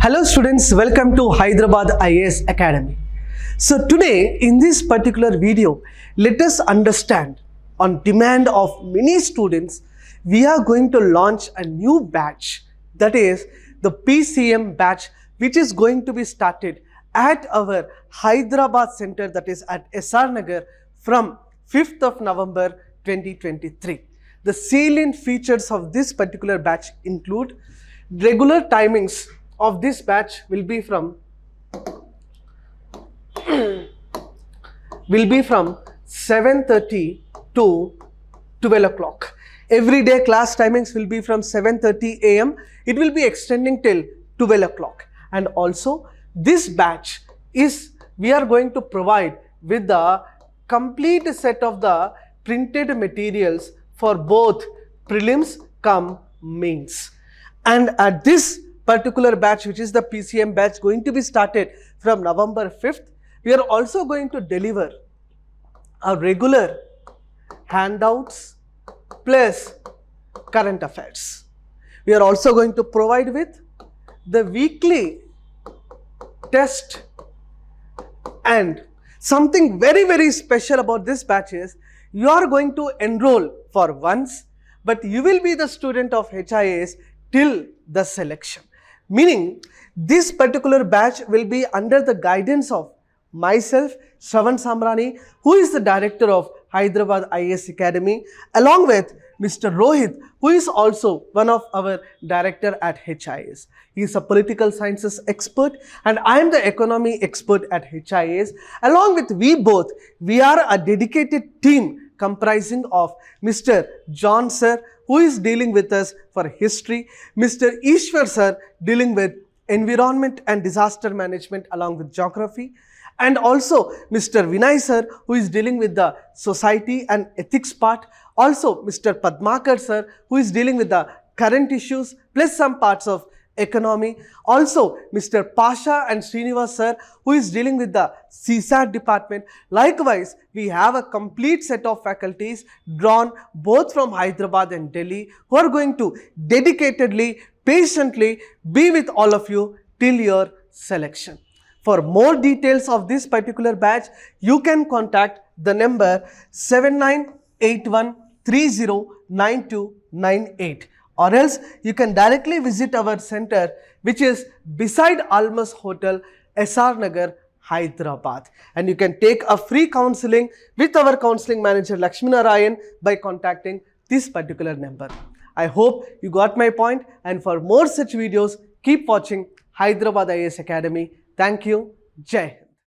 Hello students, welcome to Hyderabad IAS Academy. So today in this particular video, let us understand on demand of many students, we are going to launch a new batch, that is the PCM batch, which is going to be started at our Hyderabad center, that is at SR Nagar, from 5th of November 2023. The salient features of this particular batch include regular timings of this batch will be from 7:30 to 12 o'clock. Every day class timings will be from 7:30 a.m. It will be extending till 12 o'clock. And also this batch we are going to provide with the complete set of the printed materials for both prelims cum mains. And at this particular batch, which is the PCM batch, going to be started from November 5th, we are also going to deliver our regular handouts plus current affairs. We are also going to provide with the weekly test, and something very special about this batch is you are going to enroll for once, but you will be the student of HIAS till the selection. Meaning, this particular batch will be under the guidance of myself, Shravan Samrani, who is the director of Hyderabad IAS Academy, along with Mr. Rohit, who is also one of our director at HIAS. He is a political sciences expert and I am the economy expert at HIAS. Along with we are a dedicated team comprising of Mr. John sir, who is dealing with us for history, Mr. Ishwar sir dealing with environment and disaster management along with geography, and also Mr. Vinay sir, who is dealing with the society and ethics part, also Mr. Padmakar sir, who is dealing with the current issues plus some parts of economy, also Mr. Pasha and Srinivas sir, who is dealing with the CSAT department. Likewise, we have a complete set of faculties drawn both from Hyderabad and Delhi, who are going to dedicatedly, patiently be with all of you till your selection. For more details of this particular batch, you can contact the number 7981309298. Or else you can directly visit our center, which is beside Almas Hotel, SR Nagar, Hyderabad. And you can take a free counseling with our counseling manager Lakshmi Narayan by contacting this particular number. I hope you got my point, and for more such videos, keep watching Hyderabad IAS Academy. Thank you. Jai Hind.